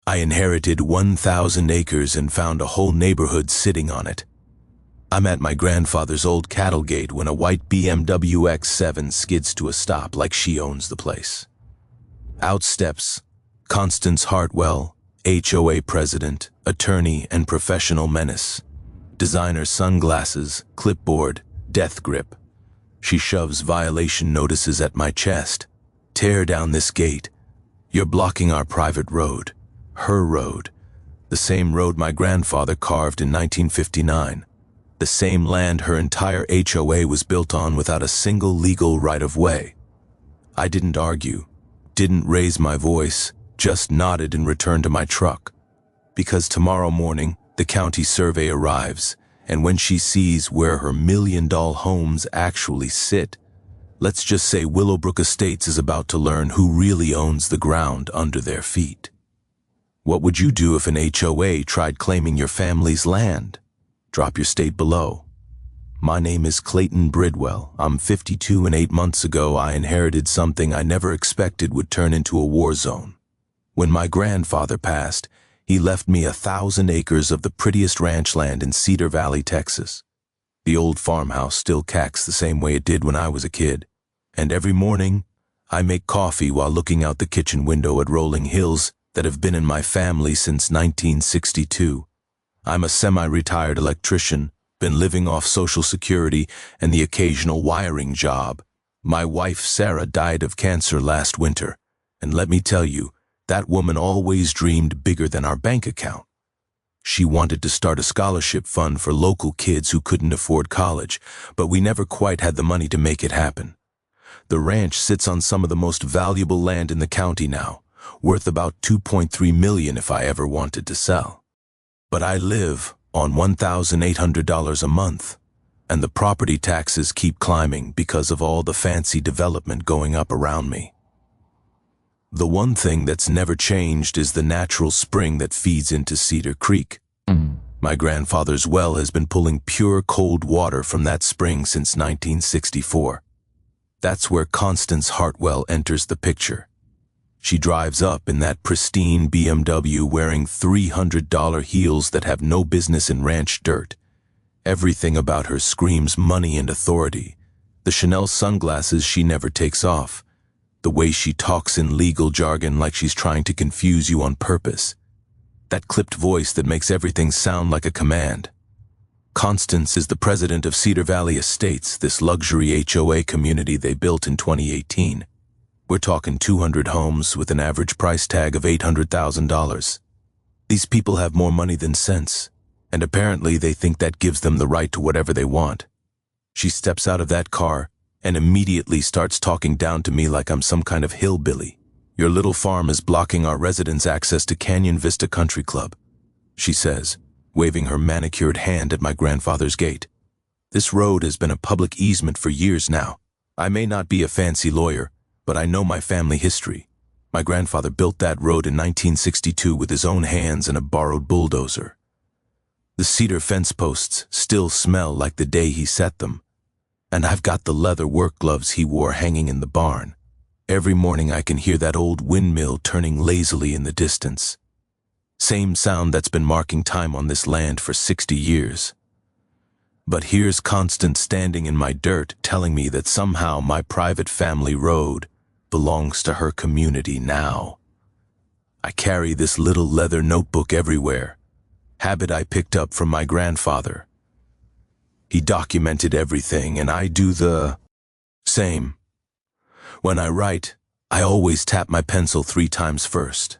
I inherited 1,000 acres and found a whole neighborhood sitting on it. I'm at my grandfather's old cattle gate when a white BMW X7 skids to a stop like she owns the place. Out steps Constance Hartwell, HOA president, attorney, and professional menace. Designer sunglasses, clipboard, death grip. She shoves violation notices at my chest. Tear down this gate. You're blocking our private road. Her road. The same road my grandfather carved in 1959. The same land her entire HOA was built on without a single legal right-of-way. I didn't argue, didn't raise my voice, just nodded and returned to my truck. Because tomorrow morning, the county survey arrives, and when she sees where her million-dollar homes actually sit, let's just say Willowbrook Estates is about to learn who really owns the ground under their feet. What would you do if an HOA tried claiming your family's land? Drop your state below. My name is Clayton Bridwell. I'm 52 and 8 months ago I inherited something I never expected would turn into a war zone. When my grandfather passed, he left me 1,000 acres of the prettiest ranch land in Cedar Valley, Texas. The old farmhouse still cacks the same way it did when I was a kid. And every morning, I make coffee while looking out the kitchen window at rolling hills that have been in my family since 1962. I'm a semi-retired electrician, been living off Social Security and the occasional wiring job. My wife, Sarah, died of cancer last winter. And let me tell you, that woman always dreamed bigger than our bank account. She wanted to start a scholarship fund for local kids who couldn't afford college, but we never quite had the money to make it happen. The ranch sits on some of the most valuable land in the county now, worth about $2.3 million if I ever wanted to sell. But I live on $1,800 a month, and the property taxes keep climbing because of all the fancy development going up around me. The one thing that's never changed is the natural spring that feeds into Cedar Creek. My grandfather's well has been pulling pure cold water from that spring since 1964. That's where Constance Hartwell enters the picture. She drives up in that pristine BMW wearing $300 heels that have no business in ranch dirt. Everything about her screams money and authority. The Chanel sunglasses she never takes off. The way she talks in legal jargon like she's trying to confuse you on purpose. That clipped voice that makes everything sound like a command. Constance is the president of Cedar Valley Estates, this luxury HOA community they built in 2018. We're talking 200 homes with an average price tag of $800,000. These people have more money than sense, and apparently they think that gives them the right to whatever they want. She steps out of that car and immediately starts talking down to me like I'm some kind of hillbilly. Your little farm is blocking our residents' access to Canyon Vista Country Club, she says, waving her manicured hand at my grandfather's gate. This road has been a public easement for years now. I may not be a fancy lawyer, but I know my family history. My grandfather built that road in 1962 with his own hands and a borrowed bulldozer. The cedar fence posts still smell like the day he set them. And I've got the leather work gloves he wore hanging in the barn. Every morning I can hear that old windmill turning lazily in the distance. Same sound that's been marking time on this land for 60 years. But here's Constance standing in my dirt telling me that somehow my private family road belongs to her community now. I carry this little leather notebook everywhere, habit I picked up from my grandfather. He documented everything, and I do the same. When I write, I always tap my pencil 3 times first.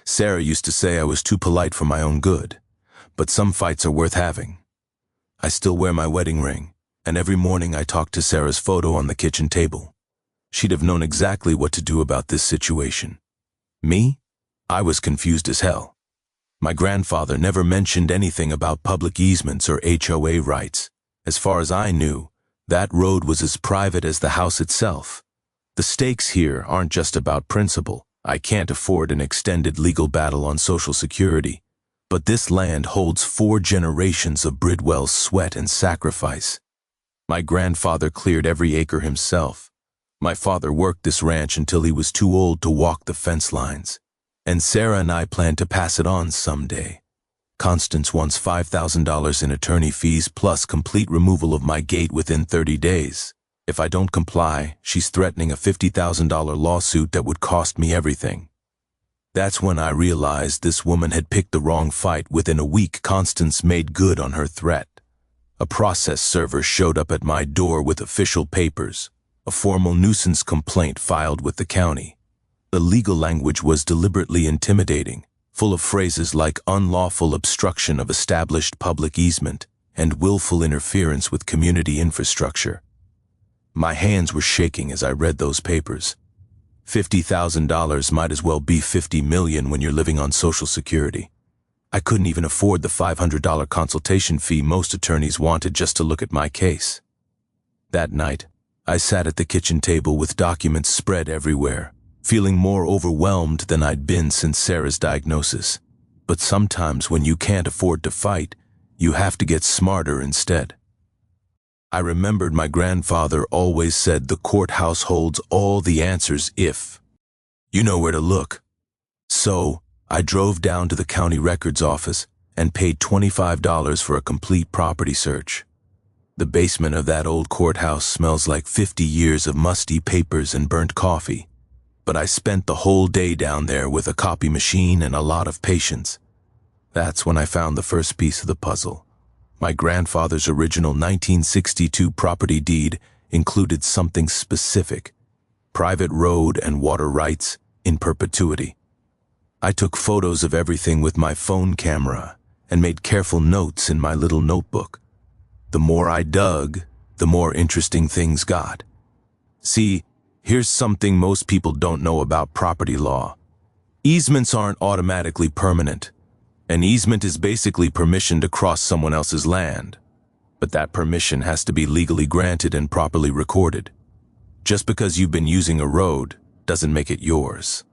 Sarah used to say I was too polite for my own good, but some fights are worth having. I still wear my wedding ring, and every morning I talk to Sarah's photo on the kitchen table. She'd have known exactly what to do about this situation. Me? I was confused as hell. My grandfather never mentioned anything about public easements or HOA rights. As far as I knew, that road was as private as the house itself. The stakes here aren't just about principle. I can't afford an extended legal battle on Social Security. But this land holds 4 generations of Bridwell's sweat and sacrifice. My grandfather cleared every acre himself. My father worked this ranch until he was too old to walk the fence lines. And Sarah and I plan to pass it on someday. Constance wants $5,000 in attorney fees plus complete removal of my gate within 30 days. If I don't comply, she's threatening a $50,000 lawsuit that would cost me everything. That's when I realized this woman had picked the wrong fight. Within a week, Constance made good on her threat. A process server showed up at my door with official papers, a formal nuisance complaint filed with the county. The legal language was deliberately intimidating, full of phrases like unlawful obstruction of established public easement and willful interference with community infrastructure. My hands were shaking as I read those papers. $50,000 might as well be $50 million when you're living on Social Security. I couldn't even afford the $500 consultation fee most attorneys wanted just to look at my case. That night, I sat at the kitchen table with documents spread everywhere, feeling more overwhelmed than I'd been since Sarah's diagnosis. But sometimes when you can't afford to fight, you have to get smarter instead. I remembered my grandfather always said the courthouse holds all the answers if you know where to look. So, I drove down to the county records office and paid $25 for a complete property search. The basement of that old courthouse smells like 50 years of musty papers and burnt coffee. But I spent the whole day down there with a copy machine and a lot of patience. That's when I found the first piece of the puzzle. My grandfather's original 1962 property deed included something specific: private road and water rights in perpetuity. I took photos of everything with my phone camera and made careful notes in my little notebook. The more I dug, the more interesting things got. See, here's something most people don't know about property law. Easements aren't automatically permanent. An easement is basically permission to cross someone else's land. But that permission has to be legally granted and properly recorded. Just because you've been using a road doesn't make it yours.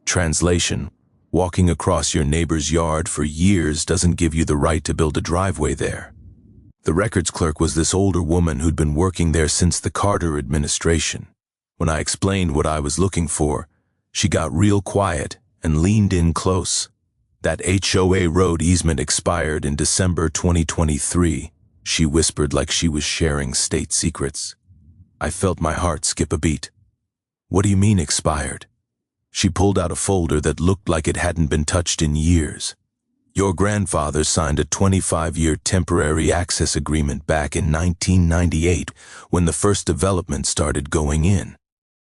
Translation: walking across your neighbor's yard for years doesn't give you the right to build a driveway there. The records clerk was this older woman who'd been working there since the Carter administration. When I explained what I was looking for, she got real quiet and leaned in close. That HOA road easement expired in December 2023, she whispered like she was sharing state secrets. I felt my heart skip a beat. What do you mean expired? She pulled out a folder that looked like it hadn't been touched in years. Your grandfather signed a 25-year temporary access agreement back in 1998 when the first development started going in.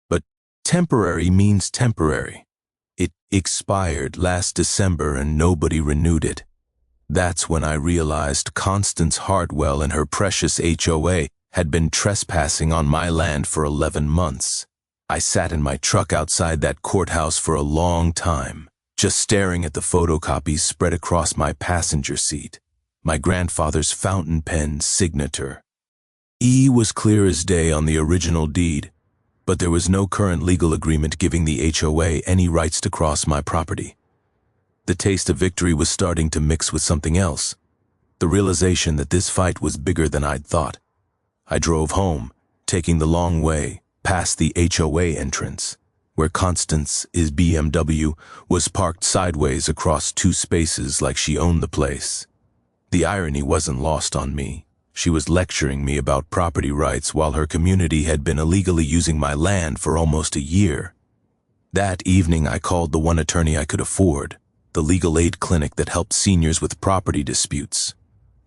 But temporary means temporary. It expired last December and nobody renewed it. That's when I realized Constance Hartwell and her precious HOA had been trespassing on my land for 11 months. I sat in my truck outside that courthouse for a long time, just staring at the photocopies spread across my passenger seat. My grandfather's fountain pen signature. E was clear as day on the original deed, but there was no current legal agreement giving the HOA any rights to cross my property. The taste of victory was starting to mix with something else, the realization that this fight was bigger than I'd thought. I drove home, taking the long way, past the HOA entrance, where Constance's BMW was parked sideways across two spaces like she owned the place. The irony wasn't lost on me. She was lecturing me about property rights while her community had been illegally using my land for almost a year. That evening I called the one attorney I could afford, the legal aid clinic that helped seniors with property disputes.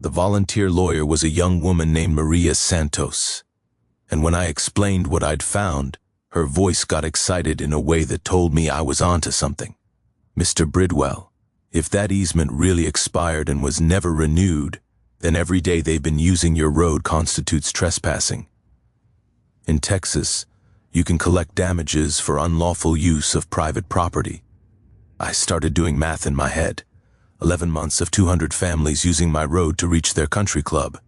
The volunteer lawyer was a young woman named Maria Santos. And when I explained what I'd found, her voice got excited in a way that told me I was onto something. Mr. Bridwell, if that easement really expired and was never renewed, then every day they've been using your road constitutes trespassing. In Texas, you can collect damages for unlawful use of private property. I started doing math in my head. 11 months of 200 families using my road to reach their country club.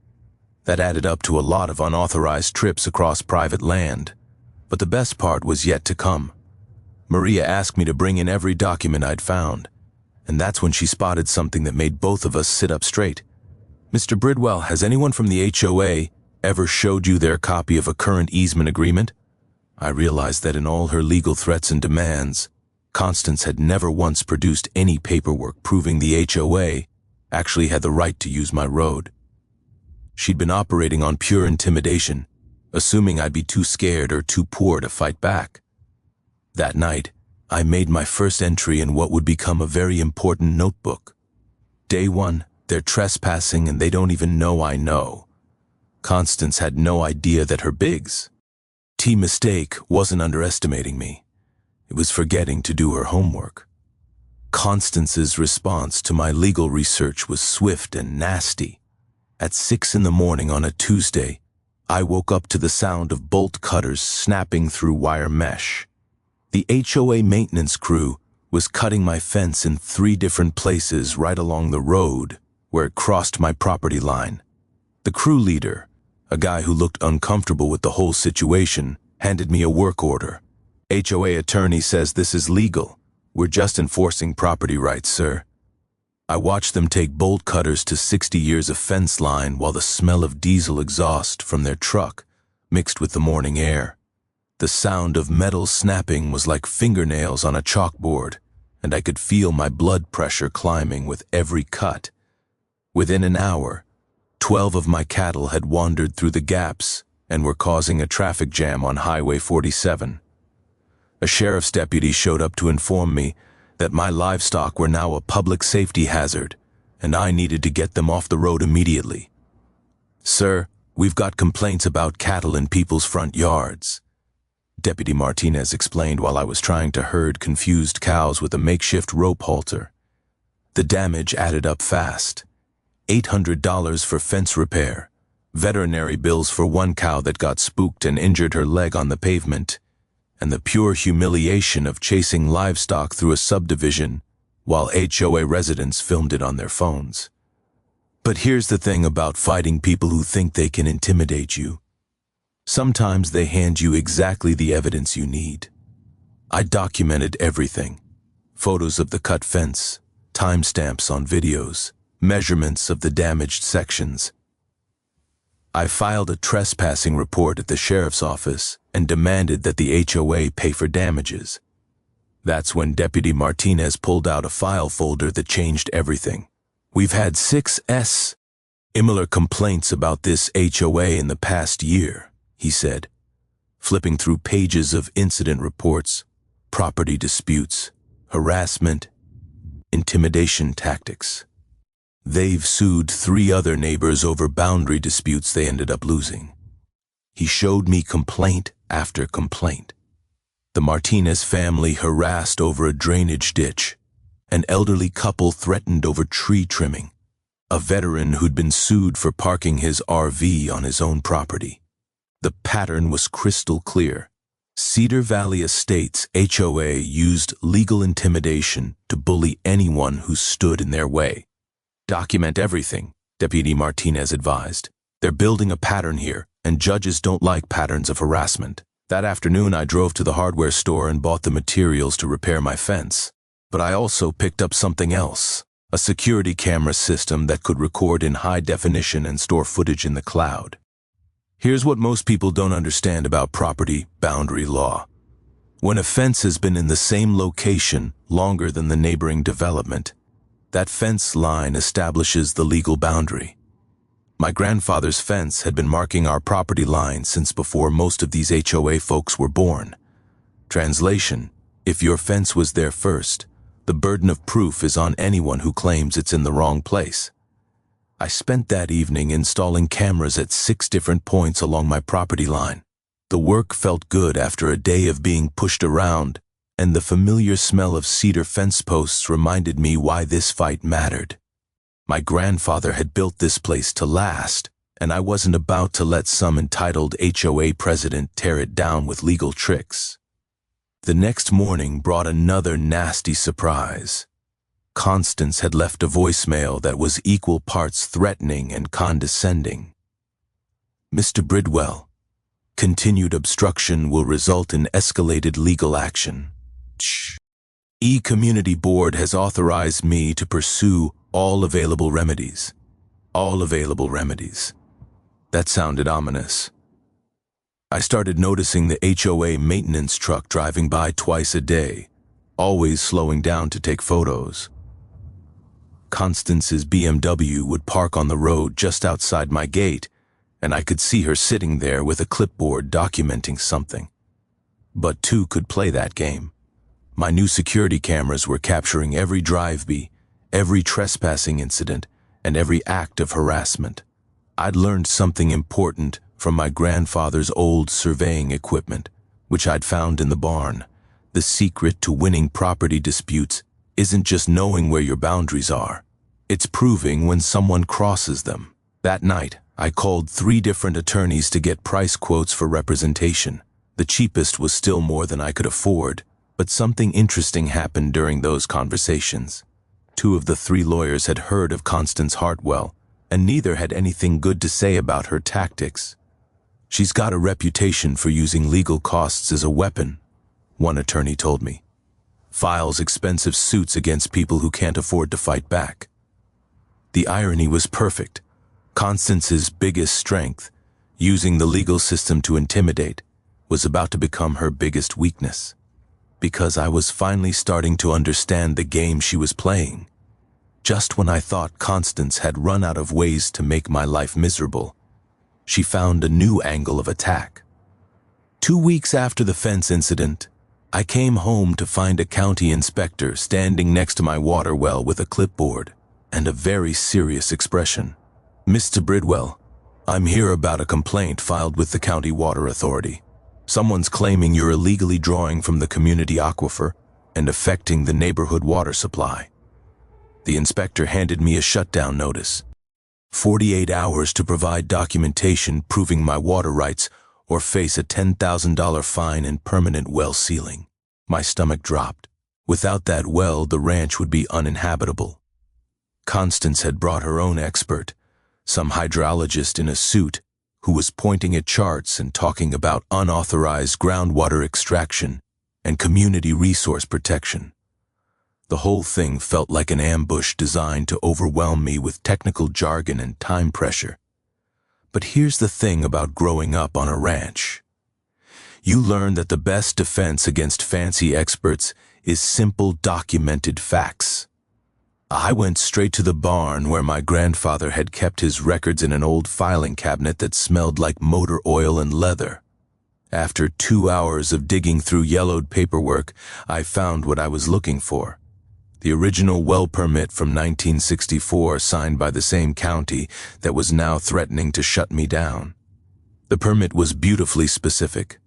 That added up to a lot of unauthorized trips across private land. But the best part was yet to come. Maria asked me to bring in every document I'd found, and that's when she spotted something that made both of us sit up straight. Mr. Bridwell, has anyone from the HOA ever showed you their copy of a current easement agreement? I realized that in all her legal threats and demands, Constance had never once produced any paperwork proving the HOA actually had the right to use my road. She'd been operating on pure intimidation, assuming I'd be too scared or too poor to fight back. That night, I made my first entry in what would become a very important notebook. Day 1, they're trespassing and they don't even know I know. Constance had no idea that her bigs mistake wasn't underestimating me. It was forgetting to do her homework. Constance's response to my legal research was swift and nasty. At 6 in the morning on a Tuesday, I woke up to the sound of bolt cutters snapping through wire mesh. The HOA maintenance crew was cutting my fence in 3 different places right along the road where it crossed my property line. The crew leader, a guy who looked uncomfortable with the whole situation, handed me a work order. HOA attorney says this is legal. We're just enforcing property rights, sir. I watched them take bolt cutters to 60 years of fence line while the smell of diesel exhaust from their truck mixed with the morning air. The sound of metal snapping was like fingernails on a chalkboard, and I could feel my blood pressure climbing with every cut. Within an hour, 12 of my cattle had wandered through the gaps and were causing a traffic jam on Highway 47. A sheriff's deputy showed up to inform me that my livestock were now a public safety hazard, and I needed to get them off the road immediately. "Sir, we've got complaints about cattle in people's front yards," Deputy Martinez explained while I was trying to herd confused cows with a makeshift rope halter. The damage added up fast. $800 for fence repair, veterinary bills for one cow that got spooked and injured her leg on the pavement, and the pure humiliation of chasing livestock through a subdivision while HOA residents filmed it on their phones. But here's the thing about fighting people who think they can intimidate you. Sometimes they hand you exactly the evidence you need. I documented everything. Photos of the cut fence, timestamps on videos, measurements of the damaged sections. I filed a trespassing report at the sheriff's office and demanded that the HOA pay for damages. That's when Deputy Martinez pulled out a file folder that changed everything. "We've had 6 similar complaints about this HOA in the past year," he said, flipping through pages of incident reports, property disputes, harassment, intimidation tactics. They've sued 3 other neighbors over boundary disputes they ended up losing. He showed me complaint after complaint. The Martinez family harassed over a drainage ditch. An elderly couple threatened over tree trimming. A veteran who'd been sued for parking his RV on his own property. The pattern was crystal clear. Cedar Valley Estates HOA used legal intimidation to bully anyone who stood in their way. "Document everything," Deputy Martinez advised. "They're building a pattern here, and judges don't like patterns of harassment." That afternoon, I drove to the hardware store and bought the materials to repair my fence. But I also picked up something else, a security camera system that could record in high definition and store footage in the cloud. Here's what most people don't understand about property boundary law. When a fence has been in the same location longer than the neighboring development, that fence line establishes the legal boundary. My grandfather's fence had been marking our property line since before most of these HOA folks were born. Translation: if your fence was there first, the burden of proof is on anyone who claims it's in the wrong place. I spent that evening installing cameras at 6 different points along my property line. The work felt good after a day of being pushed around, and the familiar smell of cedar fence posts reminded me why this fight mattered. My grandfather had built this place to last, and I wasn't about to let some entitled HOA president tear it down with legal tricks. The next morning brought another nasty surprise. Constance had left a voicemail that was equal parts threatening and condescending. "Mr. Bridwell, continued obstruction will result in escalated legal action. E-Community Board has authorized me to pursue all available remedies." All available remedies. That sounded ominous. I started noticing the HOA maintenance truck driving by twice a day, always slowing down to take photos. Constance's BMW would park on the road just outside my gate, and I could see her sitting there with a clipboard documenting something. But two could play that game. My new security cameras were capturing every drive-by, every trespassing incident, and every act of harassment. I'd learned something important from my grandfather's old surveying equipment, which I'd found in the barn. The secret to winning property disputes isn't just knowing where your boundaries are. It's proving when someone crosses them. That night, I called 3 different attorneys to get price quotes for representation. The cheapest was still more than I could afford, but something interesting happened during those conversations. 2 of the 3 lawyers had heard of Constance Hartwell, and neither had anything good to say about her tactics. "She's got a reputation for using legal costs as a weapon," one attorney told me. "Files expensive suits against people who can't afford to fight back." The irony was perfect. Constance's biggest strength, using the legal system to intimidate, was about to become her biggest weakness. Because I was finally starting to understand the game she was playing. Just when I thought Constance had run out of ways to make my life miserable, she found a new angle of attack. 2 weeks after the fence incident, I came home to find a county inspector standing next to my water well with a clipboard and a very serious expression. "Mr. Bridwell, I'm here about a complaint filed with the County Water Authority. Someone's claiming you're illegally drawing from the community aquifer and affecting the neighborhood water supply." The inspector handed me a shutdown notice. 48 hours to provide documentation proving my water rights or face a $10,000 fine and permanent well sealing. My stomach dropped. Without that well, the ranch would be uninhabitable. Constance had brought her own expert, some hydrologist in a suit, who was pointing at charts and talking about unauthorized groundwater extraction and community resource protection. The whole thing felt like an ambush designed to overwhelm me with technical jargon and time pressure. But here's the thing about growing up on a ranch. You learn that the best defense against fancy experts is simple documented facts. I went straight to the barn where my grandfather had kept his records in an old filing cabinet that smelled like motor oil and leather. After 2 hours of digging through yellowed paperwork, I found what I was looking for. The original well permit from 1964 signed by the same county that was now threatening to shut me down. The permit was beautifully specific.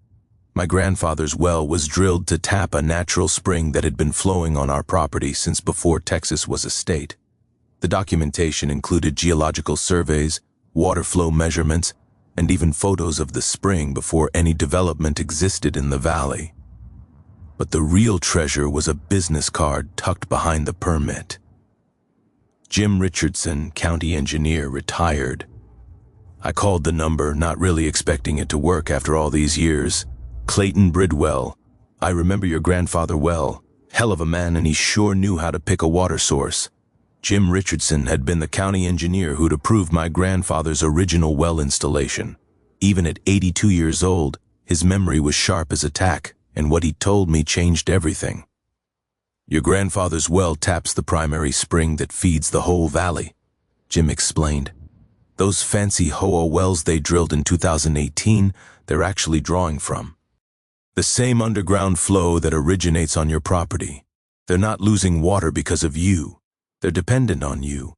My grandfather's well was drilled to tap a natural spring that had been flowing on our property since before Texas was a state. The documentation included geological surveys, water flow measurements, and even photos of the spring before any development existed in the valley. But the real treasure was a business card tucked behind the permit. Jim Richardson, county engineer, retired. I called the number, not really expecting it to work after all these years. "Clayton Bridwell, I remember your grandfather well. Hell of a man, and he sure knew how to pick a water source." Jim Richardson had been the county engineer who'd approved my grandfather's original well installation. Even at 82 years old, his memory was sharp as a tack, and what he told me changed everything. "Your grandfather's well taps the primary spring that feeds the whole valley," Jim explained. "Those fancy HOA wells they drilled in 2018, they're actually drawing from. The same underground flow that originates on your property. They're not losing water because of you. They're dependent on you."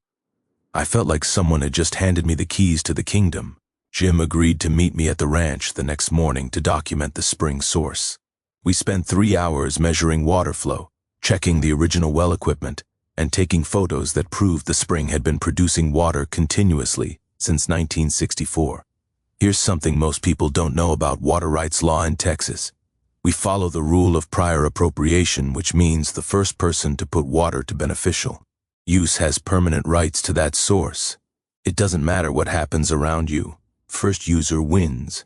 I felt like someone had just handed me the keys to the kingdom. Jim agreed to meet me at the ranch the next morning to document the spring source. We spent 3 hours measuring water flow, checking the original well equipment, and taking photos that proved the spring had been producing water continuously since 1964. Here's something most people don't know about water rights law in Texas. We follow the rule of prior appropriation, which means the first person to put water to beneficial use has permanent rights to that source. It doesn't matter what happens around you. First user wins.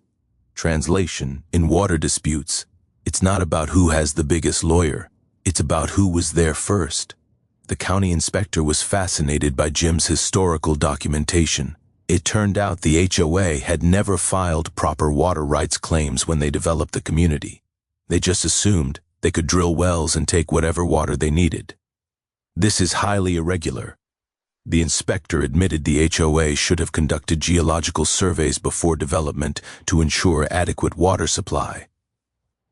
Translation: in water disputes, it's not about who has the biggest lawyer. It's about who was there first. The county inspector was fascinated by Jim's historical documentation. It turned out the HOA had never filed proper water rights claims when they developed the community. They just assumed They could drill wells and take whatever water they needed. This is highly irregular. The inspector admitted the HOA should have conducted geological surveys before development to ensure adequate water supply.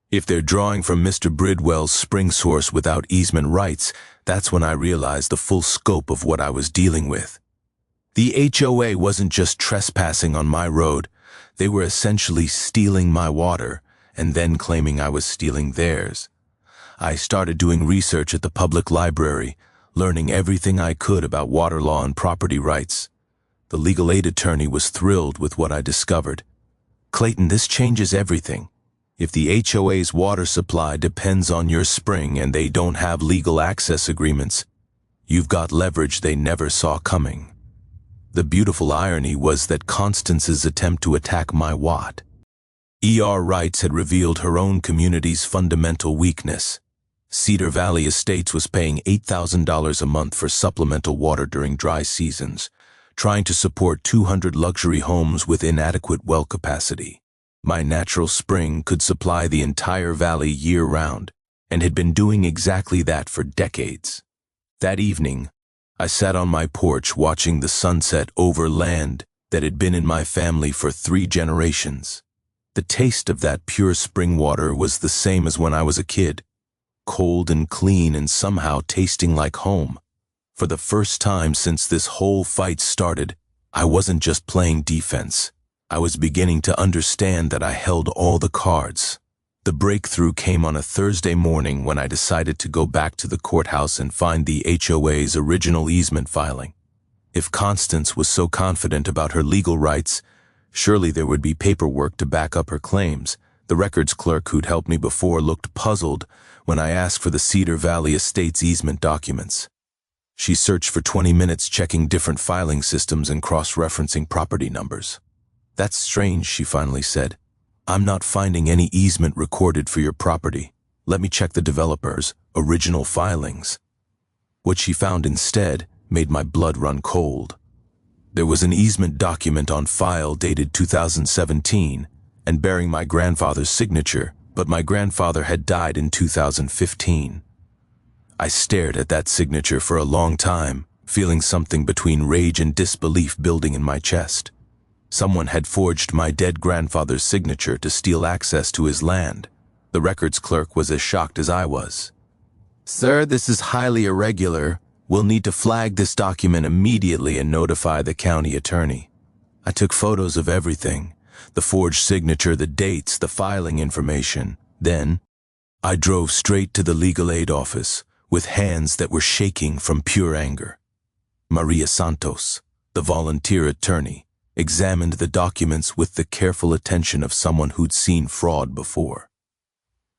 If they're drawing from Mr. Bridwell's spring source without easement rights, that's when I realized the full scope of what I was dealing with. The HOA wasn't just trespassing on my road, they were essentially stealing my water and then claiming I was stealing theirs. I started doing research at the public library, learning everything I could about water law and property rights. The legal aid attorney was thrilled with what I discovered. Clayton, this changes everything. If the HOA's water supply depends on your spring and they don't have legal access agreements, you've got leverage they never saw coming. The beautiful irony was that Constance's attempt to attack my Watt. ER Rights had revealed her own community's fundamental weakness. Cedar Valley Estates was paying $8,000 a month for supplemental water during dry seasons, trying to support 200 luxury homes with inadequate well capacity. My natural spring could supply the entire valley year-round, and had been doing exactly that for decades. That evening, I sat on my porch watching the sunset over land that had been in my family for 3 generations. The taste of that pure spring water was the same as when I was a kid, cold and clean and somehow tasting like home. For the first time since this whole fight started, I wasn't just playing defense. I was beginning to understand that I held all the cards. The breakthrough came on a Thursday morning when I decided to go back to the courthouse and find the HOA's original easement filing. If Constance was so confident about her legal rights, surely there would be paperwork to back up her claims. The records clerk who'd helped me before looked puzzled when I asked for the Cedar Valley Estates easement documents. She searched for 20 minutes checking different filing systems and cross-referencing property numbers. "That's strange," she finally said. "I'm not finding any easement recorded for your property. Let me check the developer's original filings." What she found instead made my blood run cold. There was an easement document on file dated 2017 and bearing my grandfather's signature, but my grandfather had died in 2015. I stared at that signature for a long time, feeling something between rage and disbelief building in my chest. Someone had forged my dead grandfather's signature to steal access to his land. The records clerk was as shocked as I was. "Sir, this is highly irregular. We'll need to flag this document immediately and notify the county attorney." I took photos of everything, the forged signature, the dates, the filing information. Then, I drove straight to the legal aid office with hands that were shaking from pure anger. Maria Santos, the volunteer attorney, examined the documents with the careful attention of someone who'd seen fraud before.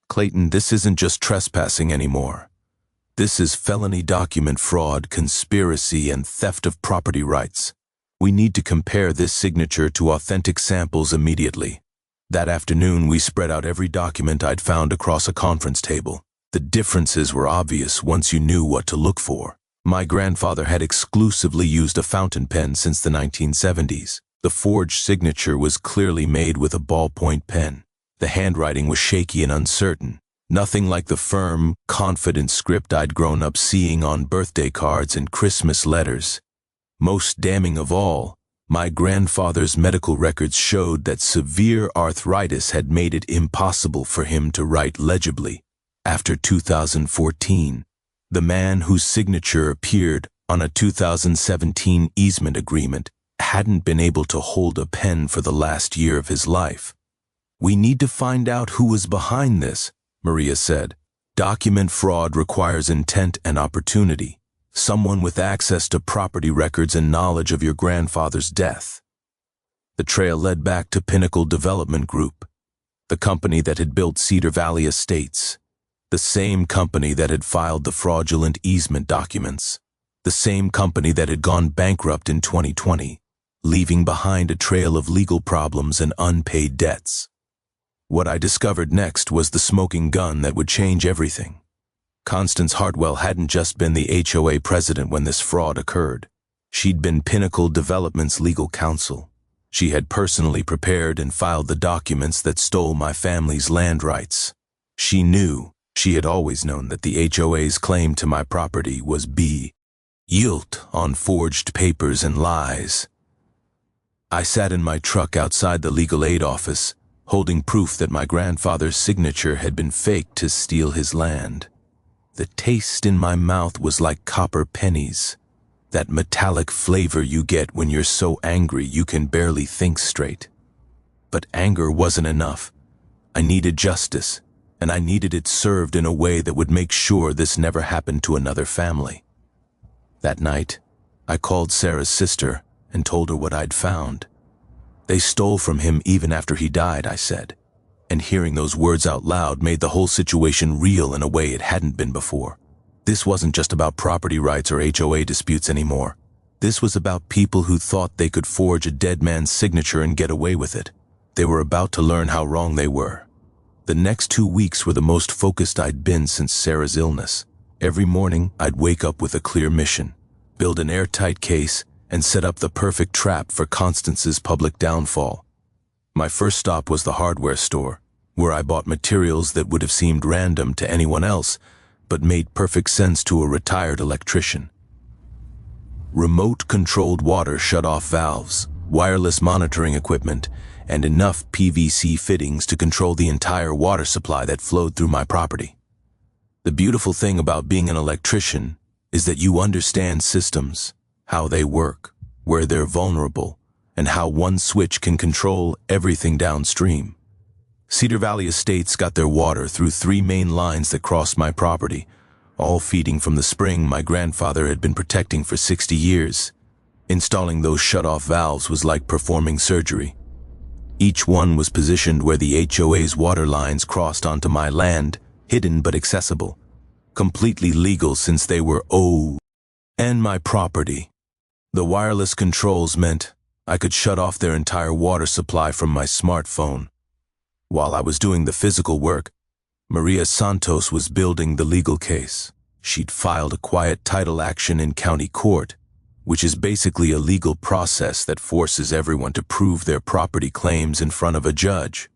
"Clayton, this isn't just trespassing anymore. This is felony document fraud, conspiracy, and theft of property rights. We need to compare this signature to authentic samples immediately." That afternoon, we spread out every document I'd found across a conference table. The differences were obvious once you knew what to look for. My grandfather had exclusively used a fountain pen since the 1970s. The forged signature was clearly made with a ballpoint pen. The handwriting was shaky and uncertain, nothing like the firm, confident script I'd grown up seeing on birthday cards and Christmas letters. Most damning of all, my grandfather's medical records showed that severe arthritis had made it impossible for him to write legibly. After 2014, the man whose signature appeared on a 2017 easement agreement hadn't been able to hold a pen for the last year of his life. "We need to find out who was behind this," Maria said. "Document fraud requires intent and opportunity. Someone with access to property records and knowledge of your grandfather's death." The trail led back to Pinnacle Development Group, the company that had built Cedar Valley Estates, the same company that had filed the fraudulent easement documents, the same company that had gone bankrupt in 2020, leaving behind a trail of legal problems and unpaid debts. What I discovered next was the smoking gun that would change everything. Constance Hartwell hadn't just been the HOA president when this fraud occurred. She'd been Pinnacle Development's legal counsel. She had personally prepared and filed the documents that stole my family's land rights. She knew She had always known that the HOA's claim to my property was built on forged papers and lies. I sat in my truck outside the legal aid office, holding proof that my grandfather's signature had been faked to steal his land. The taste in my mouth was like copper pennies, that metallic flavor you get when you're so angry you can barely think straight. But anger wasn't enough. I needed justice, and I needed it served in a way that would make sure this never happened to another family. That night, I called Sarah's sister and told her what I'd found. They stole from him even after he died, I said, and hearing those words out loud made the whole situation real in a way it hadn't been before. This wasn't just about property rights or HOA disputes anymore. This was about people who thought they could forge a dead man's signature and get away with it. They were about to learn how wrong they were. The next 2 weeks were the most focused I'd been since Sarah's illness. Every morning, I'd wake up with a clear mission, build an airtight case, and set up the perfect trap for Constance's public downfall. My first stop was the hardware store, where I bought materials that would have seemed random to anyone else, but made perfect sense to a retired electrician. Remote-controlled water shut-off valves, wireless monitoring equipment, and enough PVC fittings to control the entire water supply that flowed through my property. The beautiful thing about being an electrician is that you understand systems, how they work, where they're vulnerable, and how one switch can control everything downstream. Cedar Valley Estates got their water through 3 main lines that crossed my property, all feeding from the spring my grandfather had been protecting for 60 years. Installing those shut-off valves was like performing surgery. Each one was positioned where the HOA's water lines crossed onto my land, hidden but accessible, completely legal since they were and my property. The wireless controls meant I could shut off their entire water supply from my smartphone. While I was doing the physical work, Maria Santos was building the legal case. She'd filed a quiet title action in county court, which is basically a legal process that forces everyone to prove their property claims in front of a judge.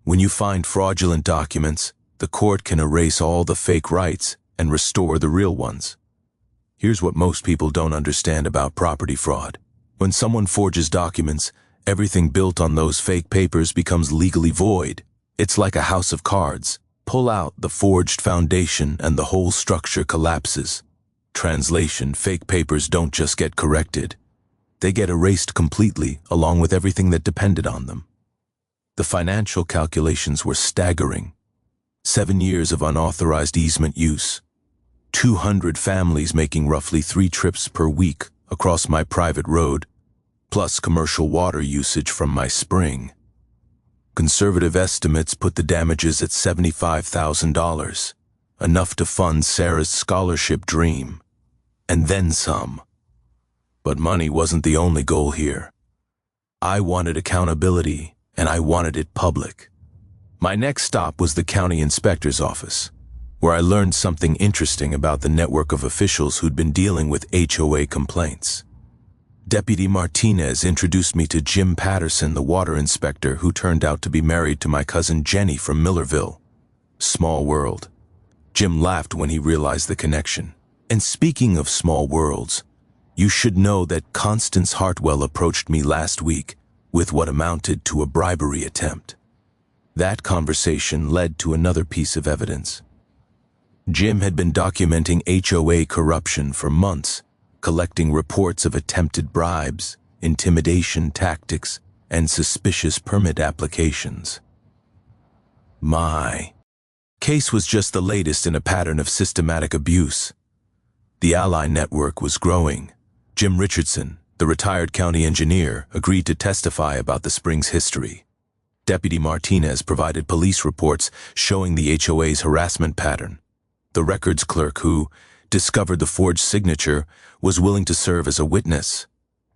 When you find fraudulent documents, the court can erase all the fake rights and restore the real ones. Here's what most people don't understand about property fraud. When someone forges documents, everything built on those fake papers becomes legally void. It's like a house of cards. Pull out the forged foundation and the whole structure collapses. Translation: fake papers don't just get corrected. They get erased completely, along with everything that depended on them. The financial calculations were staggering. 7 years of unauthorized easement use, 200 families making roughly 3 trips per week across my private road, plus commercial water usage from my spring. Conservative estimates put the damages at $75,000, enough to fund Sarah's scholarship dream, and then some. But money wasn't the only goal here. I wanted accountability, and I wanted it public. My next stop was the county inspector's office, where I learned something interesting about the network of officials who'd been dealing with HOA complaints. Deputy Martinez introduced me to Jim Patterson, the water inspector who turned out to be married to my cousin Jenny from Millerville. Small world. Jim laughed when he realized the connection. And speaking of small worlds, you should know that Constance Hartwell approached me last week with what amounted to a bribery attempt. That conversation led to another piece of evidence. Jim had been documenting HOA corruption for months, collecting reports of attempted bribes, intimidation tactics, and suspicious permit applications. My case was just the latest in a pattern of systematic abuse. The ally network was growing. Jim Richardson, the retired county engineer, agreed to testify about the spring's history. Deputy Martinez provided police reports showing the HOA's harassment pattern. The records clerk who discovered the forged signature was willing to serve as a witness.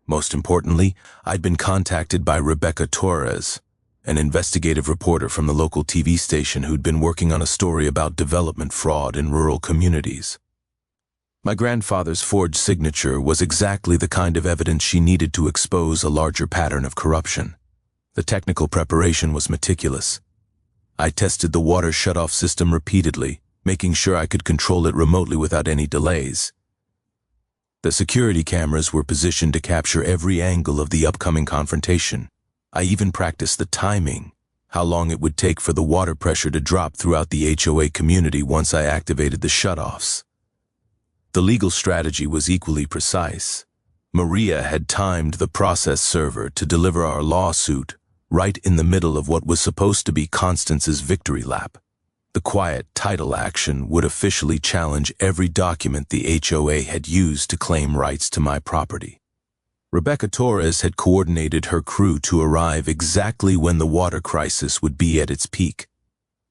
Most importantly, I'd been contacted by Rebecca Torres, an investigative reporter from the local TV station who'd been working on a story about development fraud in rural communities. My grandfather's forged signature was exactly the kind of evidence she needed to expose a larger pattern of corruption. The technical preparation was meticulous. I tested the water shutoff system repeatedly, making sure I could control it remotely without any delays. The security cameras were positioned to capture every angle of the upcoming confrontation. I even practiced the timing, how long it would take for the water pressure to drop throughout the HOA community once I activated the shutoffs. The legal strategy was equally precise. Maria had timed the process server to deliver our lawsuit right in the middle of what was supposed to be Constance's victory lap. The quiet title action would officially challenge every document the HOA had used to claim rights to my property. Rebecca Torres had coordinated her crew to arrive exactly when the water crisis would be at its peak.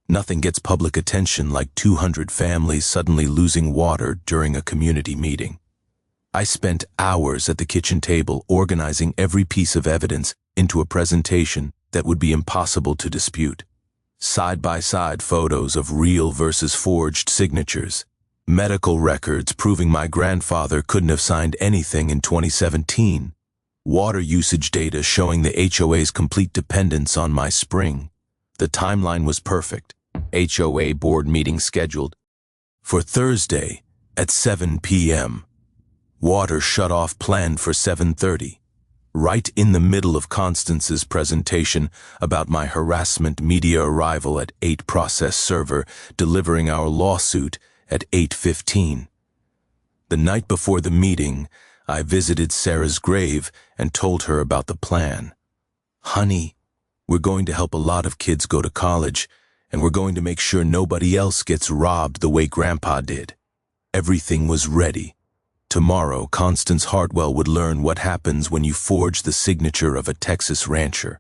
Nothing gets public attention like 200 families suddenly losing water during a community meeting. I spent hours at the kitchen table organizing every piece of evidence into a presentation that would be impossible to dispute. Side-by-side photos of real versus forged signatures, medical records proving my grandfather couldn't have signed anything in 2017, water usage data showing the HOA's complete dependence on my spring. The timeline was perfect. HOA board meeting scheduled for Thursday at 7 p.m. Water shut-off planned for 7:30. Right in the middle of Constance's presentation about my harassment media arrival at 8 process server, delivering our lawsuit at 8:15. The night before the meeting, I visited Sarah's grave and told her about the plan. Honey, we're going to help a lot of kids go to college, and we're going to make sure nobody else gets robbed the way Grandpa did. Everything was ready. Tomorrow, Constance Hartwell would learn what happens when you forge the signature of a Texas rancher.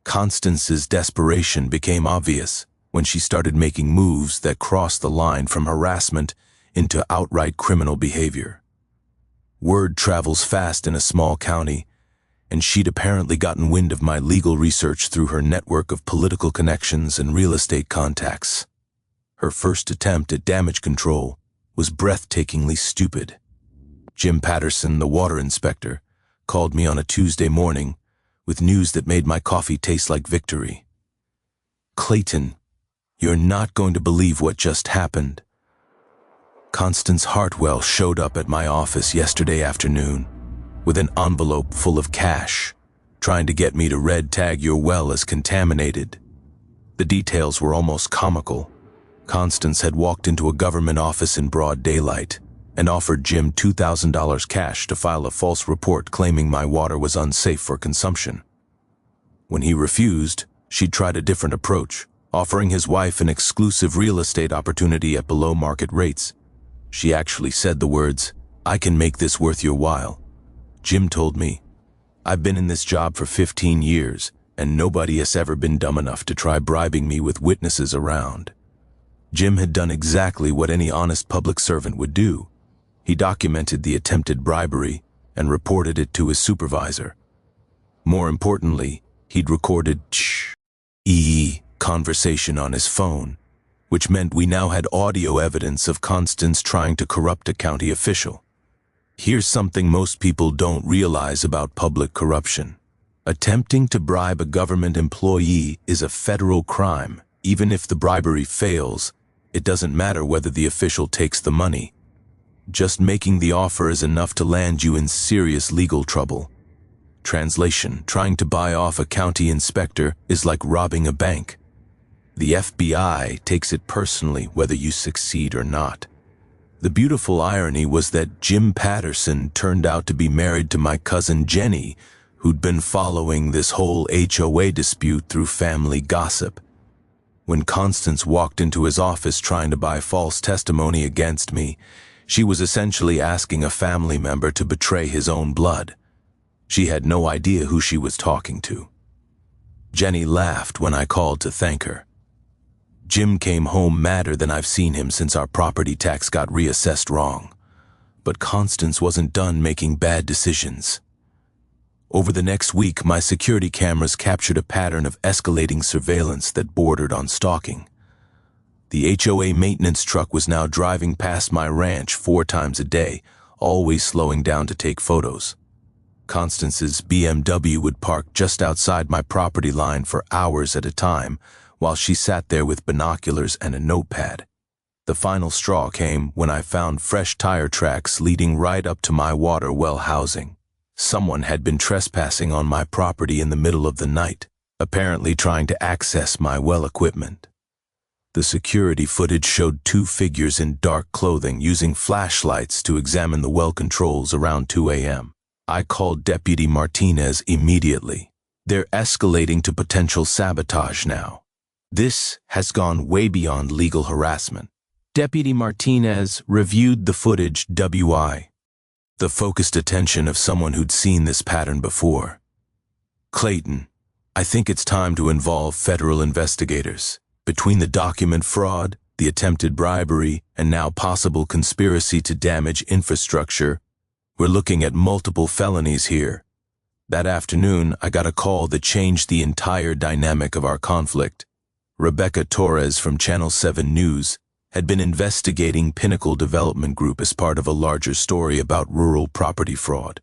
Constance's desperation became obvious when she started making moves that crossed the line from harassment into outright criminal behavior. Word travels fast in a small county, and she'd apparently gotten wind of my legal research through her network of political connections and real estate contacts. Her first attempt at damage control was breathtakingly stupid. Jim Patterson, the water inspector, called me on a Tuesday morning with news that made my coffee taste like victory. Clayton, you're not going to believe what just happened. Constance Hartwell showed up at my office yesterday afternoon with an envelope full of cash, trying to get me to red tag your well as contaminated. The details were almost comical. Constance had walked into a government office in broad daylight and offered Jim $2,000 cash to file a false report claiming my water was unsafe for consumption. When he refused, she'd tried a different approach, offering his wife an exclusive real estate opportunity at below-market rates. She actually said the words, "I can make this worth your while." Jim told me, "I've been in this job for 15 years, and nobody has ever been dumb enough to try bribing me with witnesses around." Jim had done exactly what any honest public servant would do. He documented the attempted bribery and reported it to his supervisor. More importantly, he'd recorded conversation on his phone, which meant we now had audio evidence of Constance trying to corrupt a county official. Here's something most people don't realize about public corruption. Attempting to bribe a government employee is a federal crime. Even if the bribery fails, it doesn't matter whether the official takes the money. Just making the offer is enough to land you in serious legal trouble. Translation: trying to buy off a county inspector is like robbing a bank. The FBI takes it personally whether you succeed or not. The beautiful irony was that Jim Patterson turned out to be married to my cousin Jenny, who'd been following this whole HOA dispute through family gossip. When Constance walked into his office trying to buy false testimony against me, she was essentially asking a family member to betray his own blood. She had no idea who she was talking to. Jenny laughed when I called to thank her. Jim came home madder than I've seen him since our property tax got reassessed wrong. But Constance wasn't done making bad decisions. Over the next week, my security cameras captured a pattern of escalating surveillance that bordered on stalking. The HOA maintenance truck was now driving past my ranch 4 times a day, always slowing down to take photos. Constance's BMW would park just outside my property line for hours at a time, while she sat there with binoculars and a notepad. The final straw came when I found fresh tire tracks leading right up to my water well housing. Someone had been trespassing on my property in the middle of the night, apparently trying to access my well equipment. The security footage showed two figures in dark clothing using flashlights to examine the well controls around 2 a.m. I called Deputy Martinez immediately. They're escalating to potential sabotage now. This has gone way beyond legal harassment. Deputy Martinez reviewed the footage WI. The focused attention of someone who'd seen this pattern before. Clayton, I think it's time to involve federal investigators. Between the document fraud, the attempted bribery, and now possible conspiracy to damage infrastructure, we're looking at multiple felonies here. That afternoon, I got a call that changed the entire dynamic of our conflict. Rebecca Torres from Channel 7 News had been investigating Pinnacle Development Group as part of a larger story about rural property fraud.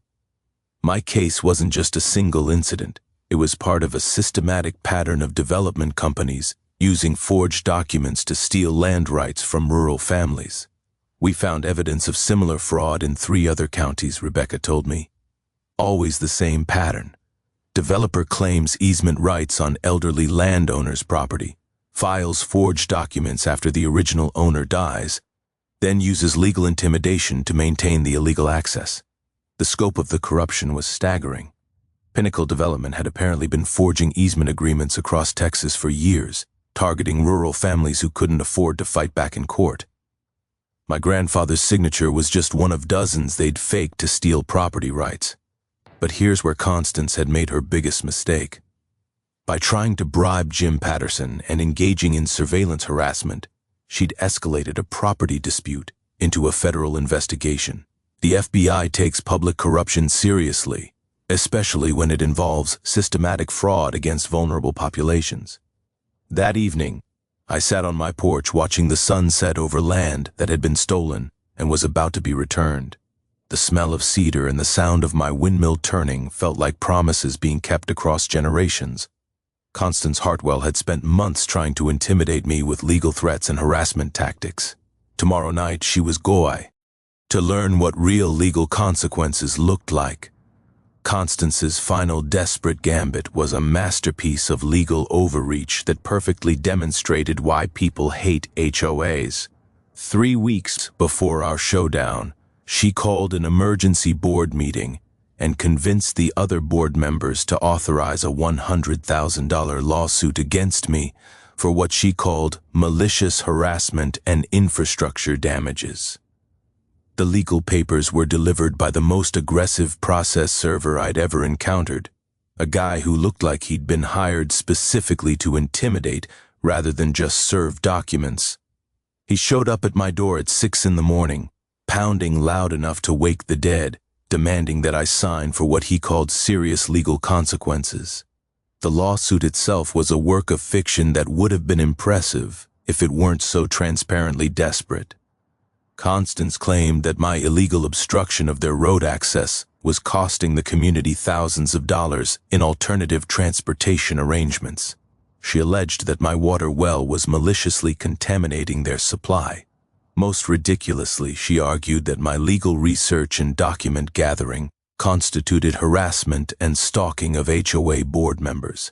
My case wasn't just a single incident. It was part of a systematic pattern of development companies using forged documents to steal land rights from rural families. We found evidence of similar fraud in 3 other counties, Rebecca told me. Always the same pattern. Developer claims easement rights on elderly landowners' property, files forged documents after the original owner dies, then uses legal intimidation to maintain the illegal access. The scope of the corruption was staggering. Pinnacle Development had apparently been forging easement agreements across Texas for years, targeting rural families who couldn't afford to fight back in court. My grandfather's signature was just one of dozens they'd faked to steal property rights. But here's where Constance had made her biggest mistake. By trying to bribe Jim Patterson and engaging in surveillance harassment, she'd escalated a property dispute into a federal investigation. The FBI takes public corruption seriously, especially when it involves systematic fraud against vulnerable populations. That evening, I sat on my porch watching the sun set over land that had been stolen and was about to be returned. The smell of cedar and the sound of my windmill turning felt like promises being kept across generations. Constance Hartwell had spent months trying to intimidate me with legal threats and harassment tactics. Tomorrow night she was going to learn what real legal consequences looked like. Constance's final desperate gambit was a masterpiece of legal overreach that perfectly demonstrated why people hate HOAs. 3 weeks before our showdown, she called an emergency board meeting and convinced the other board members to authorize a $100,000 lawsuit against me for what she called malicious harassment and infrastructure damages. The legal papers were delivered by the most aggressive process server I'd ever encountered, a guy who looked like he'd been hired specifically to intimidate rather than just serve documents. He showed up at my door at 6 in the morning, pounding loud enough to wake the dead, demanding that I sign for what he called serious legal consequences. The lawsuit itself was a work of fiction that would have been impressive if it weren't so transparently desperate. Constance claimed that my illegal obstruction of their road access was costing the community thousands of dollars in alternative transportation arrangements. She alleged that my water well was maliciously contaminating their supply. Most ridiculously, she argued that my legal research and document gathering constituted harassment and stalking of HOA board members.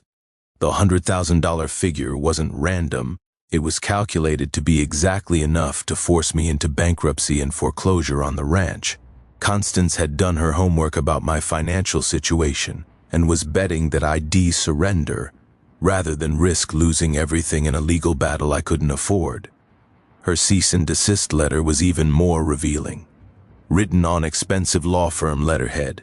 The $100,000 figure wasn't random. It was calculated to be exactly enough to force me into bankruptcy and foreclosure on the ranch. Constance had done her homework about my financial situation and was betting that I'd surrender rather than risk losing everything in a legal battle I couldn't afford. Her cease and desist letter was even more revealing. Written on expensive law firm letterhead,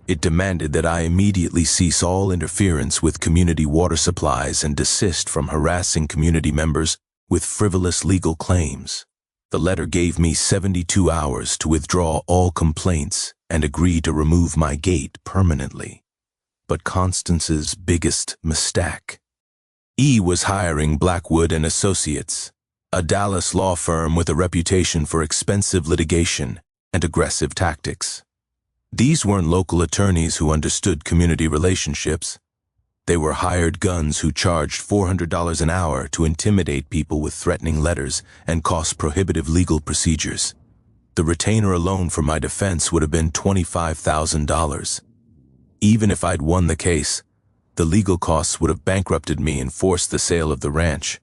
it demanded that I immediately cease all interference with community water supplies and desist from harassing community members with frivolous legal claims. The letter gave me 72 hours to withdraw all complaints and agree to remove my gate permanently. But Constance's biggest mistake. Was hiring Blackwood and Associates, a Dallas law firm with a reputation for expensive litigation and aggressive tactics. These weren't local attorneys who understood community relationships. They were hired guns who charged $400 an hour to intimidate people with threatening letters and cost-prohibitive legal procedures. The retainer alone for my defense would have been $25,000. Even if I'd won the case, the legal costs would have bankrupted me and forced the sale of the ranch,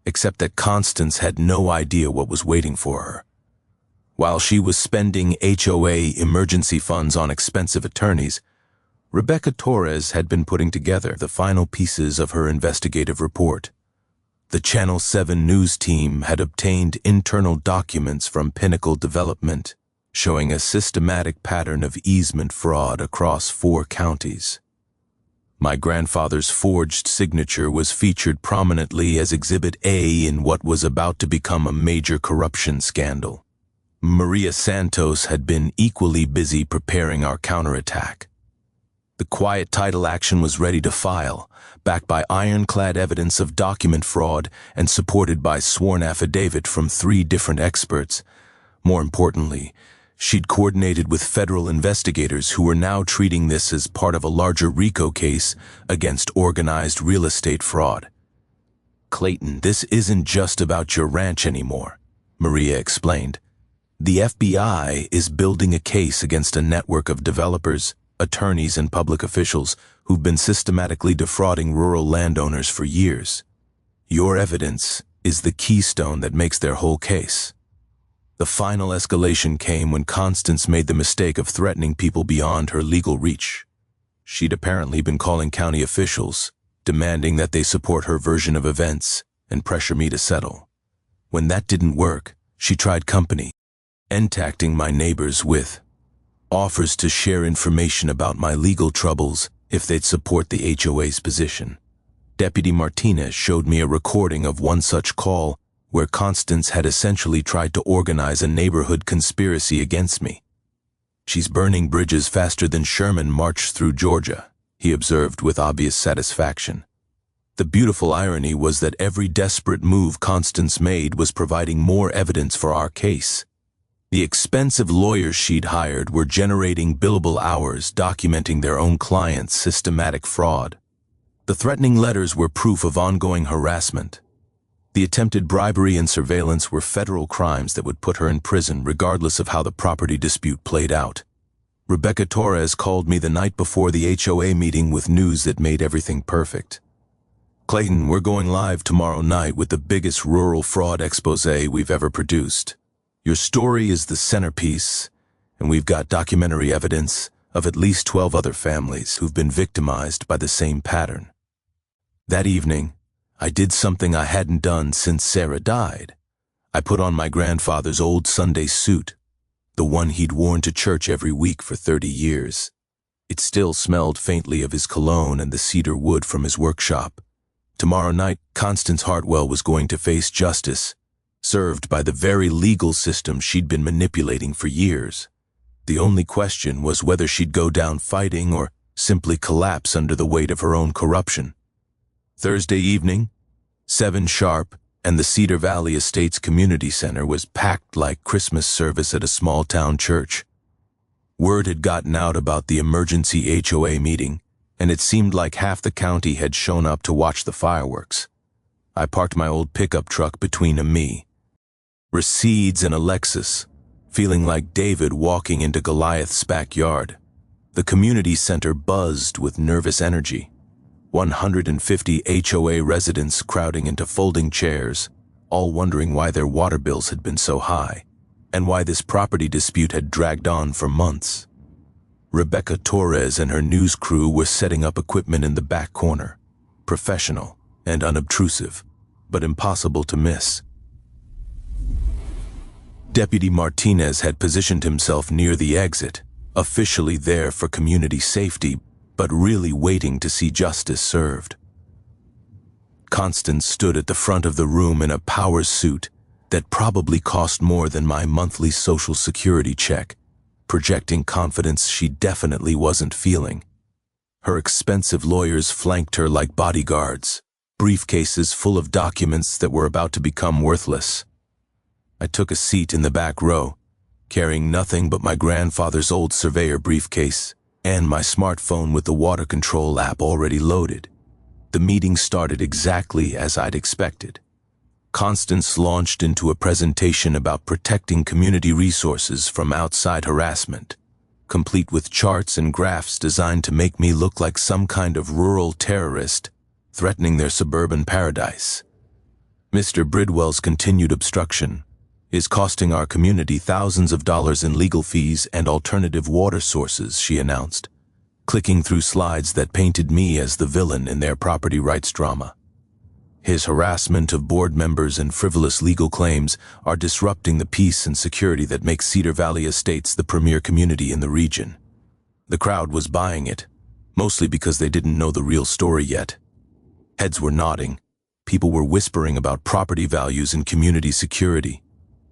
except that Constance had no idea what was waiting for her. While she was spending HOA emergency funds on expensive attorneys, Rebecca Torres had been putting together the final pieces of her investigative report. The Channel 7 news team had obtained internal documents from Pinnacle Development, showing a systematic pattern of easement fraud across 4 counties. My grandfather's forged signature was featured prominently as Exhibit A in what was about to become a major corruption scandal. Maria Santos had been equally busy preparing our counterattack. The quiet title action was ready to file, backed by ironclad evidence of document fraud and supported by sworn affidavit from 3 different experts. More importantly, she'd coordinated with federal investigators who were now treating this as part of a larger RICO case against organized real estate fraud. "Clayton, this isn't just about your ranch anymore," Maria explained. "The FBI is building a case against a network of developers, attorneys, and public officials who've been systematically defrauding rural landowners for years. Your evidence is the keystone that makes their whole case." The final escalation came when Constance made the mistake of threatening people beyond her legal reach. She'd apparently been calling county officials, demanding that they support her version of events and pressure me to settle. When that didn't work, she tried company, contacting my neighbors with offers to share information about my legal troubles if they'd support the HOA's position. Deputy Martinez showed me a recording of one such call where Constance had essentially tried to organize a neighborhood conspiracy against me. "She's burning bridges faster than Sherman marched through Georgia," he observed with obvious satisfaction. The beautiful irony was that every desperate move Constance made was providing more evidence for our case. The expensive lawyers she'd hired were generating billable hours documenting their own clients' systematic fraud. The threatening letters were proof of ongoing harassment. The attempted bribery and surveillance were federal crimes that would put her in prison regardless of how the property dispute played out. Rebecca Torres called me the night before the HOA meeting with news that made everything perfect. "Clayton, we're going live tomorrow night with the biggest rural fraud expose we've ever produced. Your story is the centerpiece, and we've got documentary evidence of at least 12 other families who've been victimized by the same pattern." That evening, I did something I hadn't done since Sarah died. I put on my grandfather's old Sunday suit, the one he'd worn to church every week for 30 years. It still smelled faintly of his cologne and the cedar wood from his workshop. Tomorrow night, Constance Hartwell was going to face justice, served by the very legal system she'd been manipulating for years. The only question was whether she'd go down fighting or simply collapse under the weight of her own corruption. Thursday evening, 7 sharp, and the Cedar Valley Estates Community Center was packed like Christmas service at a small-town church. Word had gotten out about the emergency HOA meeting, and it seemed like half the county had shown up to watch the fireworks. I parked my old pickup truck between me, Recedes, and a Lexus, feeling like David walking into Goliath's backyard. The community center buzzed with nervous energy. 150 HOA residents crowding into folding chairs, all wondering why their water bills had been so high, and why this property dispute had dragged on for months. Rebecca Torres and her news crew were setting up equipment in the back corner, professional and unobtrusive, but impossible to miss. Deputy Martinez had positioned himself near the exit, officially there for community safety, but really waiting to see justice served. Constance stood at the front of the room in a power suit that probably cost more than my monthly Social Security check, projecting confidence she definitely wasn't feeling. Her expensive lawyers flanked her like bodyguards, briefcases full of documents that were about to become worthless. I took a seat in the back row, carrying nothing but my grandfather's old surveyor briefcase and my smartphone with the water control app already loaded. The meeting started exactly as I'd expected. Constance launched into a presentation about protecting community resources from outside harassment, complete with charts and graphs designed to make me look like some kind of rural terrorist threatening their suburban paradise. Mr. Bridwell's continued obstruction is costing our community thousands of dollars in legal fees and alternative water sources, she announced, clicking through slides that painted me as the villain in their property rights drama. His harassment of board members and frivolous legal claims are disrupting the peace and security that makes Cedar Valley Estates the premier community in the region. The crowd was buying it, mostly because they didn't know the real story yet. Heads were nodding. People were whispering about property values and community security.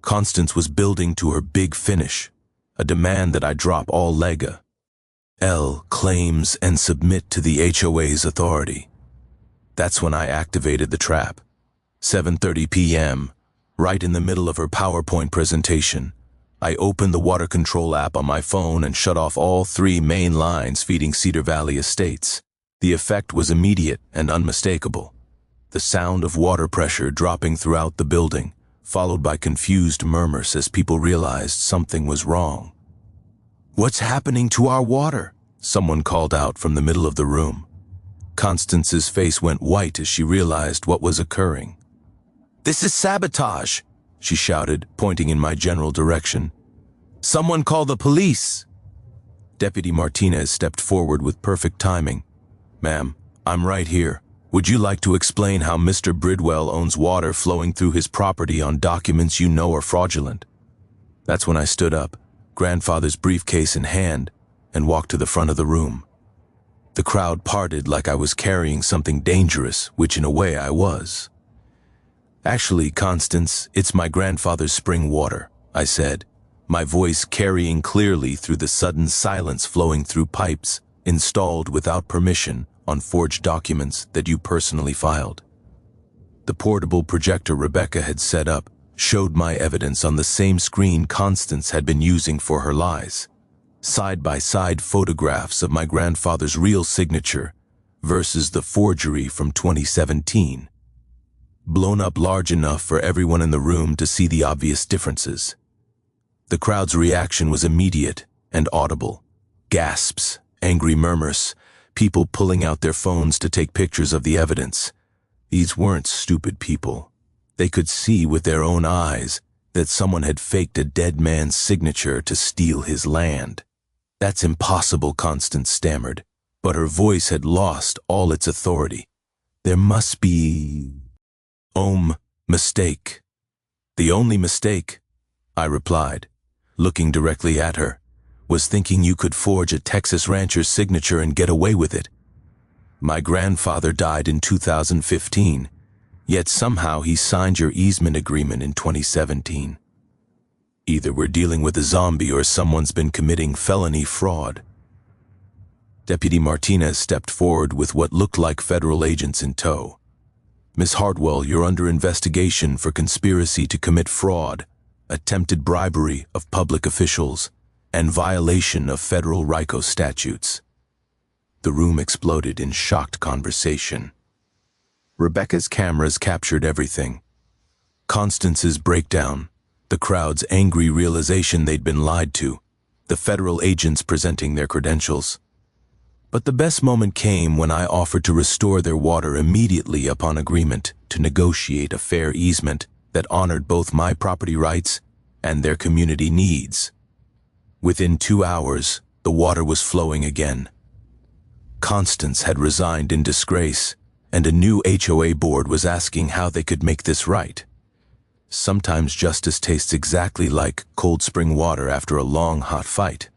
Constance was building to her big finish, a demand that I drop all Lega L claims and submit to the HOA's authority. That's when I activated the trap. 7:30 p.m., right in the middle of her PowerPoint presentation, I opened the water control app on my phone and shut off all 3 main lines feeding Cedar Valley Estates. The effect was immediate and unmistakable. The sound of water pressure dropping throughout the building, followed by confused murmurs as people realized something was wrong. "What's happening to our water?" someone called out from the middle of the room. Constance's face went white as she realized what was occurring. "This is sabotage," she shouted, pointing in my general direction. "Someone call the police." Deputy Martinez stepped forward with perfect timing. "Ma'am, I'm right here. Would you like to explain how Mr. Bridwell owns water flowing through his property on documents you know are fraudulent?" That's when I stood up, grandfather's briefcase in hand, and walked to the front of the room. The crowd parted like I was carrying something dangerous, which in a way I was. "Actually, Constance, it's my grandfather's spring water," I said, my voice carrying clearly through the sudden silence flowing through pipes installed without permission on forged documents that you personally filed. The portable projector Rebecca had set up showed my evidence on the same screen Constance had been using for her lies. Side-by-side photographs of my grandfather's real signature versus the forgery from 2017, blown up large enough for everyone in the room to see the obvious differences. The crowd's reaction was immediate and audible. Gasps, angry murmurs, people pulling out their phones to take pictures of the evidence. These weren't stupid people. They could see with their own eyes that someone had faked a dead man's signature to steal his land. "That's impossible," Constance stammered, but her voice had lost all its authority. "There must be... mistake." "The only mistake," I replied, looking directly at her, "was thinking you could forge a Texas rancher's signature and get away with it. My grandfather died in 2015, yet somehow he signed your easement agreement in 2017. Either we're dealing with a zombie or someone's been committing felony fraud." Deputy Martinez stepped forward with what looked like federal agents in tow. "Miss Hartwell, you're under investigation for conspiracy to commit fraud, attempted bribery of public officials, and violation of federal RICO statutes." The room exploded in shocked conversation. Rebecca's cameras captured everything. Constance's breakdown, the crowd's angry realization they'd been lied to, the federal agents presenting their credentials. But the best moment came when I offered to restore their water immediately upon agreement to negotiate a fair easement that honored both my property rights and their community needs. Within 2 hours, the water was flowing again. Constance had resigned in disgrace, and a new HOA board was asking how they could make this right. Sometimes justice tastes exactly like cold spring water after a long, hot fight.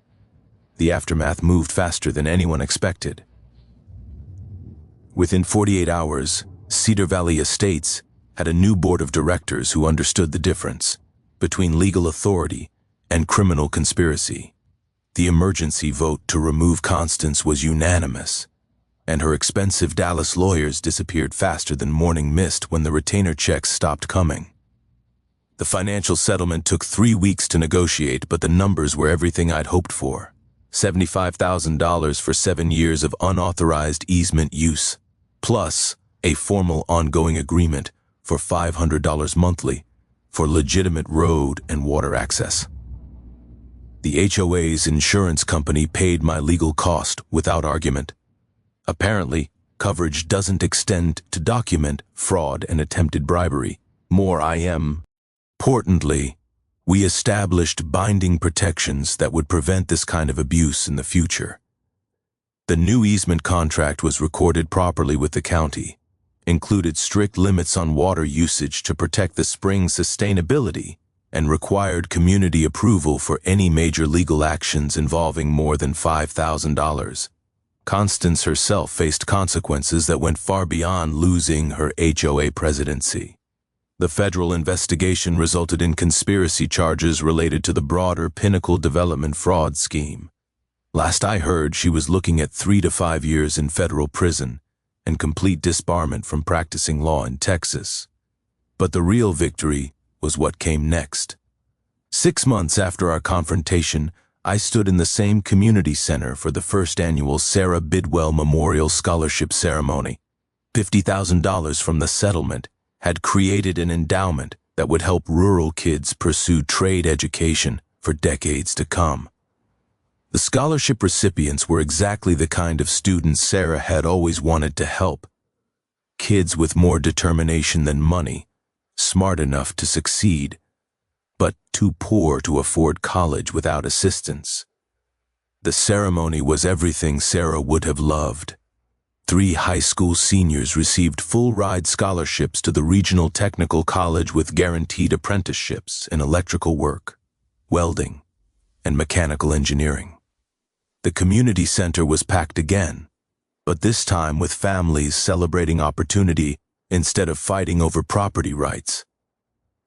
The aftermath moved faster than anyone expected. Within 48 hours, Cedar Valley Estates had a new board of directors who understood the difference between legal authority and criminal conspiracy. The emergency vote to remove Constance was unanimous, and her expensive Dallas lawyers disappeared faster than morning mist when the retainer checks stopped coming. The financial settlement took 3 weeks to negotiate, but the numbers were everything I'd hoped for. $75,000 for 7 years of unauthorized easement use, plus a formal ongoing agreement for $500 monthly for legitimate road and water access. The HOA's insurance company paid my legal cost without argument. Apparently, coverage doesn't extend to document fraud and attempted bribery. More Importantly, we established binding protections that would prevent this kind of abuse in the future. The new easement contract was recorded properly with the county, included strict limits on water usage to protect the spring's sustainability, and required community approval for any major legal actions involving more than $5,000. Constance herself faced consequences that went far beyond losing her HOA presidency. The federal investigation resulted in conspiracy charges related to the broader Pinnacle development fraud scheme. Last I heard, she was looking at 3 to 5 years in federal prison and complete disbarment from practicing law in Texas. But the real victory was what came next. 6 months after our confrontation, I stood in the same community center for the first annual Sarah Bidwell Memorial Scholarship Ceremony. $50,000 from the settlement had created an endowment that would help rural kids pursue trade education for decades to come. The scholarship recipients were exactly the kind of students Sarah had always wanted to help. Kids with more determination than money, smart enough to succeed, but too poor to afford college without assistance. The ceremony was everything Sarah would have loved. 3 high school seniors received full-ride scholarships to the regional technical college with guaranteed apprenticeships in electrical work, welding, and mechanical engineering. The community center was packed again, but this time with families celebrating opportunity instead of fighting over property rights.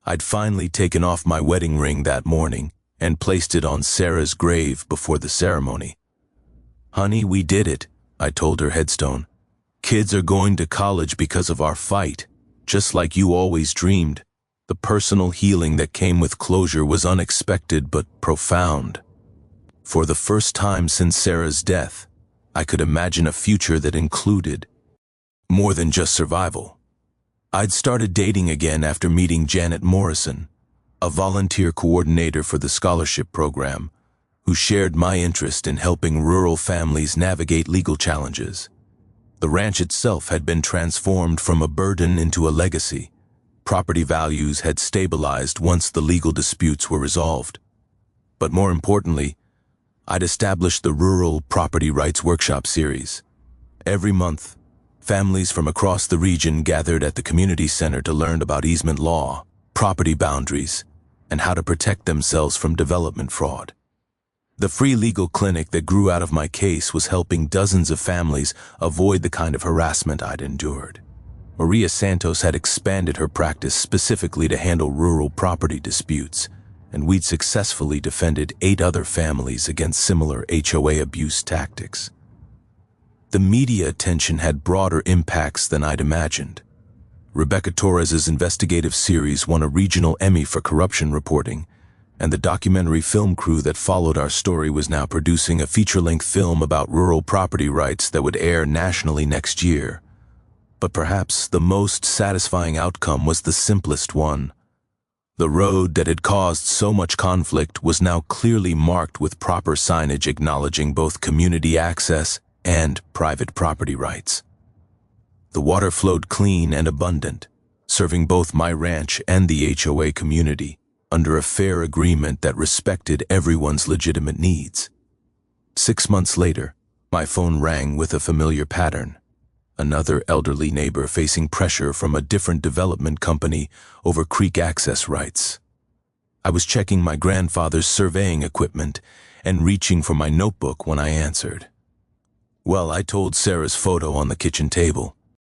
I'd finally taken off my wedding ring that morning and placed it on Sarah's grave before the ceremony. "Honey, we did it," I told her headstone. "Kids are going to college because of our fight, just like you always dreamed." The personal healing that came with closure was unexpected but profound. For the first time since Sarah's death, I could imagine a future that included more than just survival. I'd started dating again after meeting Janet Morrison, a volunteer coordinator for the scholarship program, who shared my interest in helping rural families navigate legal challenges. The ranch itself had been transformed from a burden into a legacy. Property values had stabilized once the legal disputes were resolved. But more importantly, I'd established the Rural Property Rights Workshop series. Every month, families from across the region gathered at the community center to learn about easement law, property boundaries, and how to protect themselves from development fraud. The free legal clinic that grew out of my case was helping dozens of families avoid the kind of harassment I'd endured. Maria Santos had expanded her practice specifically to handle rural property disputes, and we'd successfully defended 8 other families against similar HOA abuse tactics. The media attention had broader impacts than I'd imagined. Rebecca Torres's investigative series won a regional Emmy for corruption reporting, and the documentary film crew that followed our story was now producing a feature-length film about rural property rights that would air nationally next year. But perhaps the most satisfying outcome was the simplest one. The road that had caused so much conflict was now clearly marked with proper signage acknowledging both community access and private property rights. The water flowed clean and abundant, serving both my ranch and the HOA community under a fair agreement that respected everyone's legitimate needs. 6 months later, my phone rang with a familiar pattern. Another elderly neighbor facing pressure from a different development company over creek access rights. I was checking my grandfather's surveying equipment and reaching for my notebook when I answered. Well, I told Sarah's photo on the kitchen table.